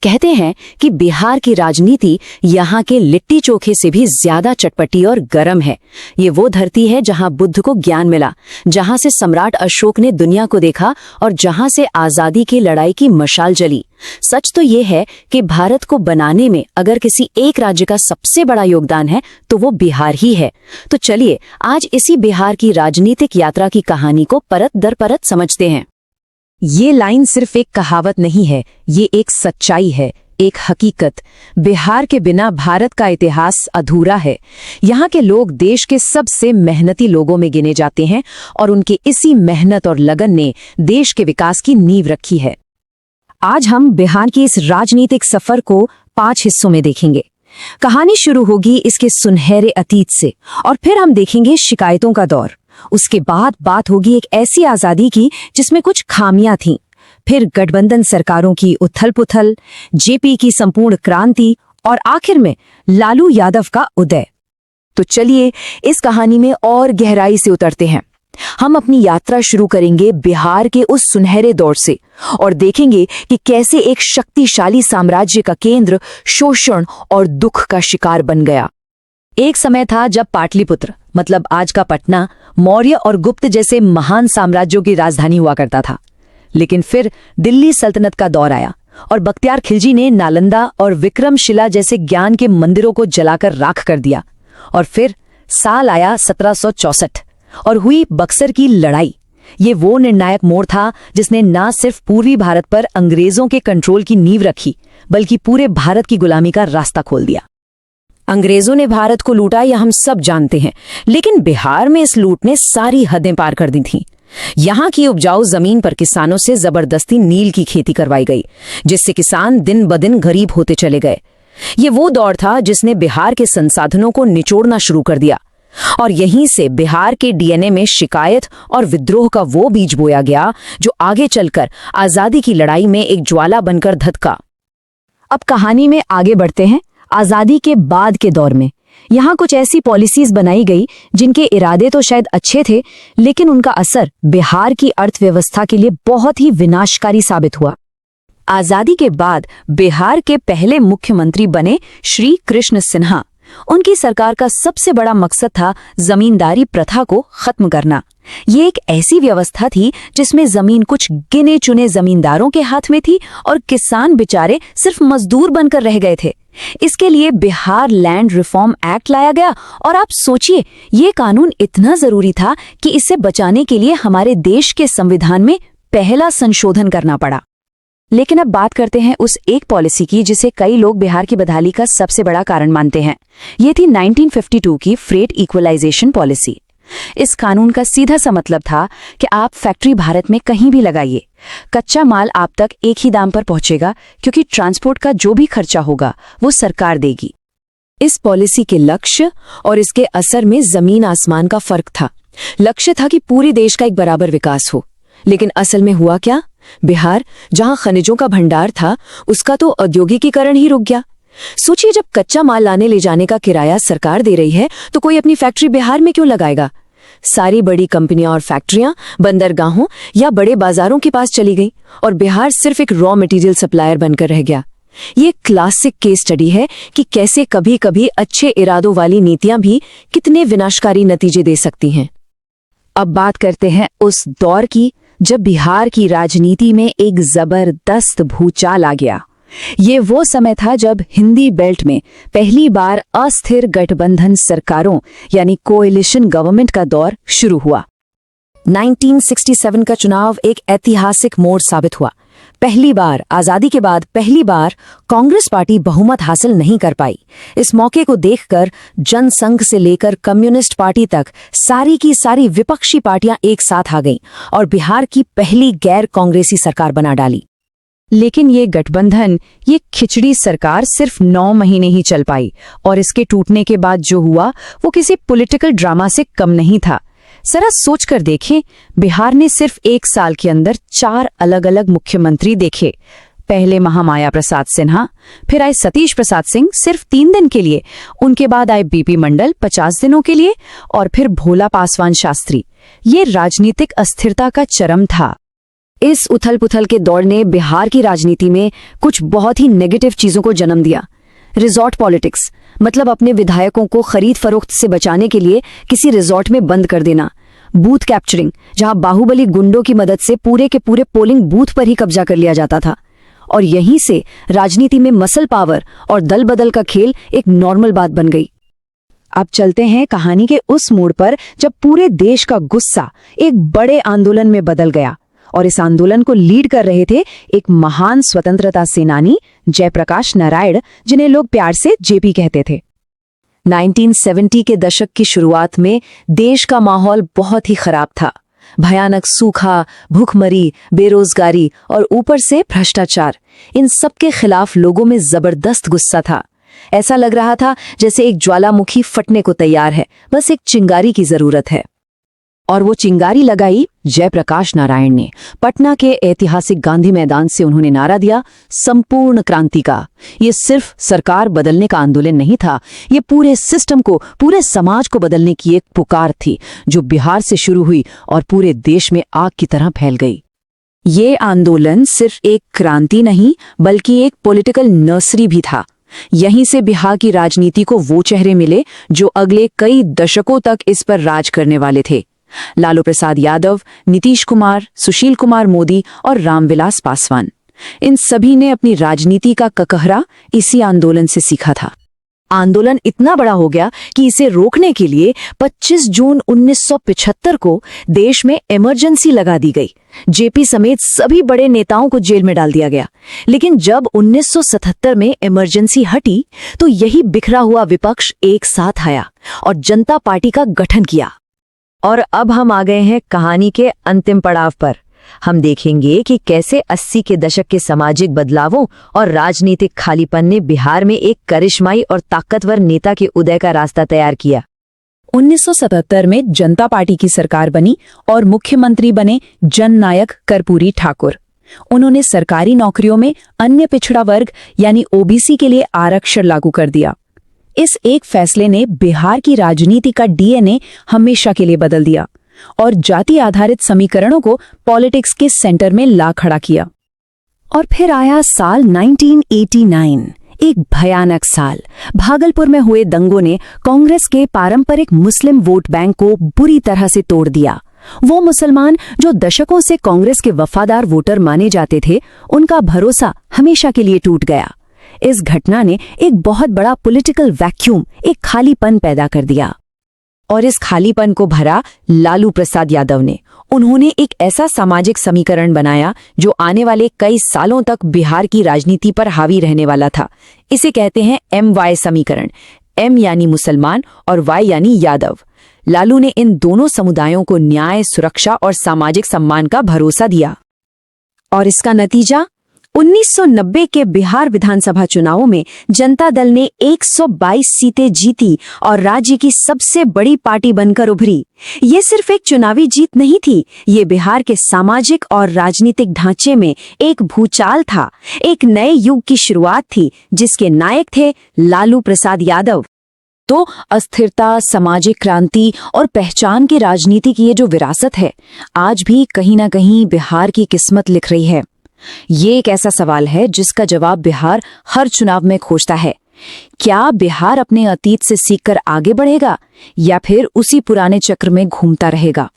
कहते हैं कि बिहार की राजनीति यहाँ के लिट्टी चोखे से भी ज्यादा चटपटी और गर्म है। ये वो धरती है जहाँ बुद्ध को ज्ञान मिला, जहाँ से सम्राट अशोक ने दुनिया को देखा और जहाँ से आजादी की लड़ाई की मशाल जली। सच तो ये है कि भारत को बनाने में अगर किसी एक राज्य का सबसे बड़ा योगदान है तो वो बिहार ही है। तो चलिए आज इसी बिहार की राजनीतिक यात्रा की कहानी को परत दर परत समझते हैं। ये लाइन सिर्फ एक कहावत नहीं है, ये एक सच्चाई है, एक हकीकत। बिहार के बिना भारत का इतिहास अधूरा है। यहाँ के लोग देश के सबसे मेहनती लोगों में गिने जाते हैं और उनके इसी मेहनत और लगन ने देश के विकास की नींव रखी है। आज हम बिहार की इस राजनीतिक सफर को 5 हिस्सों में देखेंगे। कहानी शुरू होगी इसके सुनहरे अतीत से और फिर हम देखेंगे शिकायतों का दौर। उसके बाद बात होगी एक ऐसी आजादी की जिसमें कुछ खामियां थीं, फिर गठबंधन सरकारों की उथल-पुथल, जेपी की संपूर्ण क्रांति और आखिर में लालू यादव का उदय। तो चलिए इस कहानी में और गहराई से उतरते हैं। हम अपनी यात्रा शुरू करेंगे बिहार के उस सुनहरे दौर से और देखेंगे कि कैसे एक शक्तिशाली साम्राज्य का केंद्र शोषण और दुख का शिकार बन गया। एक समय था जब पाटलिपुत्र मतलब आज का पटना मौर्य और गुप्त जैसे महान साम्राज्यों की राजधानी हुआ करता था। लेकिन फिर दिल्ली सल्तनत का दौर आया और बख्तियार खिलजी ने नालंदा और विक्रमशिला जैसे ज्ञान के मंदिरों को जलाकर राख कर दिया। और फिर साल आया 1764 और हुई बक्सर की लड़ाई। ये वो निर्णायक मोड़ था जिसने न सिर्फ पूर्वी भारत पर अंग्रेजों के कंट्रोल की नींव रखी बल्कि पूरे भारत की गुलामी का रास्ता खोल दिया। अंग्रेजों ने भारत को लूटा यह हम सब जानते हैं, लेकिन बिहार में इस लूट ने सारी हदें पार कर दी थीं। यहाँ की उपजाऊ जमीन पर किसानों से जबरदस्ती नील की खेती करवाई गई, जिससे किसान दिन ब दिन गरीब होते चले गए। ये वो दौर था जिसने बिहार के संसाधनों को निचोड़ना शुरू कर दिया और यहीं से बिहार के डीएनए में शिकायत और विद्रोह का वो बीज बोया गया जो आगे चलकर आजादी की लड़ाई में एक ज्वाला बनकर धधका। अब कहानी में आगे बढ़ते हैं। आजादी के बाद के दौर में यहाँ कुछ ऐसी पॉलिसीज बनाई गई जिनके इरादे तो शायद अच्छे थे, लेकिन उनका असर बिहार की अर्थव्यवस्था के लिए बहुत ही विनाशकारी साबित हुआ। आजादी के बाद बिहार के पहले मुख्यमंत्री बने श्री कृष्ण सिन्हा। उनकी सरकार का सबसे बड़ा मकसद था जमींदारी प्रथा को खत्म करना। ये एक ऐसी व्यवस्था थी जिसमें जमीन कुछ गिने चुने जमींदारों के हाथ में थी और किसान बेचारे सिर्फ मजदूर बनकर रह गए थे। इसके लिए बिहार लैंड रिफॉर्म एक्ट लाया गया और आप सोचिए ये कानून इतना जरूरी था कि इसे बचाने के लिए हमारे देश के संविधान में पहला संशोधन करना पड़ा। लेकिन अब बात करते हैं उस एक पॉलिसी की जिसे कई लोग बिहार की बदहाली का सबसे बड़ा कारण मानते हैं। ये थी 1952 की फ्रेट इक्वलाइजेशन पॉलिसी। इस कानून का सीधा सा मतलब था कि आप फैक्ट्री भारत में कहीं भी लगाइए, कच्चा माल आप तक एक ही दाम पर पहुंचेगा क्योंकि ट्रांसपोर्ट का जो भी खर्चा होगा वो सरकार देगी। इस पॉलिसी के लक्ष्य और इसके असर में जमीन आसमान का फर्क था। लक्ष्य था कि पूरे देश का एक बराबर विकास हो, लेकिन असल में हुआ क्या? बिहार जहां खनिजों का भंडार था उसका तो औद्योगिकीकरण ही रुक गया। सोचिए जब कच्चा माल लाने ले जाने का किराया सरकार दे रही है तो कोई अपनी फैक्ट्री बिहार में क्यों लगाएगा? सारी बड़ी कंपनियां और फैक्ट्रियां बंदरगाहों या बड़े बाजारों के पास चली गई और बिहार सिर्फ एक रॉ मटेरियल सप्लायर बनकर रह गया। ये क्लासिक केस स्टडी है कि कैसे कभी कभी अच्छे इरादों वाली नीतियां भी कितने विनाशकारी नतीजे दे सकती हैं। अब बात करते हैं उस दौर की जब बिहार की राजनीति में एक जबरदस्त भूचाल आ गया। ये वो समय था जब हिंदी बेल्ट में पहली बार अस्थिर गठबंधन सरकारों यानी कोएलिशन गवर्नमेंट का दौर शुरू हुआ। 1967 का चुनाव एक ऐतिहासिक मोड़ साबित हुआ। पहली बार आजादी के बाद पहली बार कांग्रेस पार्टी बहुमत हासिल नहीं कर पाई। इस मौके को देखकर जनसंघ से लेकर कम्युनिस्ट पार्टी तक सारी की सारी विपक्षी पार्टियां एक साथ आ गईं और बिहार की पहली गैर कांग्रेसी सरकार बना डाली। लेकिन ये गठबंधन, ये खिचड़ी सरकार सिर्फ 9 महीने ही चल पाई और इसके टूटने के बाद जो हुआ वो किसी पॉलिटिकल ड्रामा से कम नहीं था। जरा सोच कर देखें, बिहार ने सिर्फ 1 साल के अंदर 4 अलग अलग मुख्यमंत्री देखे। पहले महामाया प्रसाद सिन्हा, फिर आए सतीश प्रसाद सिंह सिर्फ 3 दिन के लिए, उनके बाद आए बीपी मंडल 50 दिनों के लिए और फिर भोला पासवान शास्त्री। ये राजनीतिक अस्थिरता का चरम था। इस उथल-पुथल के दौर ने बिहार की राजनीति में कुछ बहुत ही नेगेटिव चीजों को जन्म दिया। रिजॉर्ट पॉलिटिक्स, मतलब अपने विधायकों को खरीद फरोख्त से बचाने के लिए किसी रिजॉर्ट में बंद कर देना। बूथ कैप्चरिंग, जहां बाहुबली गुंडों की मदद से पूरे के पूरे पोलिंग बूथ पर ही कब्जा कर लिया जाता था। और यहीं से राजनीति में मसल पावर और दल बदल का खेल एक नॉर्मल बात बन गई। अब चलते हैं कहानी के उस मोड़ पर जब पूरे देश का गुस्सा एक बड़े आंदोलन में बदल गया, और इस आंदोलन को लीड कर रहे थे एक महान स्वतंत्रता सेनानी जयप्रकाश नारायण, जिन्हें लोग प्यार से जेपी कहते थे। 1970 के दशक की शुरुआत में देश का माहौल बहुत ही खराब था। भयानक सूखा, भूखमरी, बेरोजगारी और ऊपर से भ्रष्टाचार, इन सब के खिलाफ लोगों में जबरदस्त गुस्सा था। ऐसा लग रहा था जैसे एक ज्वालामुखी फटने को तैयार है, बस एक चिंगारी की जरूरत है। और वो चिंगारी लगाई जयप्रकाश नारायण ने। पटना के ऐतिहासिक गांधी मैदान से उन्होंने नारा दिया, संपूर्ण क्रांति का। ये सिर्फ सरकार बदलने का आंदोलन नहीं था, ये पूरे सिस्टम को, पूरे समाज को बदलने की एक पुकार थी, जो बिहार से शुरू हुई और पूरे देश में आग की तरह फैल गई। ये आंदोलन सिर्फ एक क्रांति नहीं, बल्कि एक पॉलिटिकल नर्सरी भी था। यहीं से बिहार की राजनीति को वो चेहरे मिले जो अगले कई दशकों तक इस पर राज करने वाले थे। लालू प्रसाद यादव, नीतीश कुमार, सुशील कुमार मोदी और रामविलास पासवान, इन सभी ने अपनी राजनीति का ककहरा इसी आंदोलन से सीखा था। आंदोलन इतना बड़ा हो गया कि इसे रोकने के लिए 25 जून 1975 को देश में इमरजेंसी लगा दी गई। जेपी समेत सभी बड़े नेताओं को जेल में डाल दिया गया। लेकिन जब 1977 में इमरजेंसी हटी तो यही बिखरा हुआ विपक्ष एक साथ आया और जनता पार्टी का गठन किया। और अब हम आ गए हैं कहानी के अंतिम पड़ाव पर। हम देखेंगे कि कैसे 80 के दशक के सामाजिक बदलावों और राजनीतिक खालीपन ने बिहार में एक करिश्माई और ताकतवर नेता के उदय का रास्ता तैयार किया। 1977 में जनता पार्टी की सरकार बनी और मुख्यमंत्री बने जननायक कर्पूरी ठाकुर। उन्होंने सरकारी नौकरियों में अन्य पिछड़ा वर्ग यानी ओबीसी के लिए आरक्षण लागू कर दिया। इस एक फैसले ने बिहार की राजनीति का डीएनए हमेशा के लिए बदल दिया और जाति आधारित समीकरणों को पॉलिटिक्स के सेंटर में ला खड़ा किया। और फिर आया साल 1989, एक भयानक साल। भागलपुर में हुए दंगों ने कांग्रेस के पारंपरिक मुस्लिम वोट बैंक को बुरी तरह से तोड़ दिया। वो मुसलमान जो दशकों से कांग्रेस के वफादार वोटर माने जाते थे, उनका भरोसा हमेशा के लिए टूट गया। इस घटना ने एक बहुत बड़ा पॉलिटिकल वैक्यूम, एक खालीपन पैदा कर दिया। और इस खालीपन को भरा लालू प्रसाद यादव ने। उन्होंने एक ऐसा सामाजिक समीकरण बनाया जो आने वाले कई सालों तक बिहार की राजनीति पर हावी रहने वाला था। इसे कहते हैं MY समीकरण। M यानी मुसलमान और Y यानी यादव। लालू ने इन दोनों समुदायों को न्याय, सुरक्षा और सामाजिक सम्मान का भरोसा दिया। और इसका नतीजा 1990 के बिहार विधानसभा चुनावों में जनता दल ने 122 सीटें जीती और राज्य की सबसे बड़ी पार्टी बनकर उभरी। ये सिर्फ एक चुनावी जीत नहीं थी, ये बिहार के सामाजिक और राजनीतिक ढांचे में एक भूचाल था, एक नए युग की शुरुआत थी जिसके नायक थे लालू प्रसाद यादव। तो अस्थिरता, सामाजिक क्रांति और पहचान की राजनीति की ये जो विरासत है, आज भी कहीं ना कहीं बिहार की किस्मत लिख रही है। ये एक ऐसा सवाल है जिसका जवाब बिहार हर चुनाव में खोजता है। क्या बिहार अपने अतीत से सीखकर आगे बढ़ेगा या फिर उसी पुराने चक्र में घूमता रहेगा?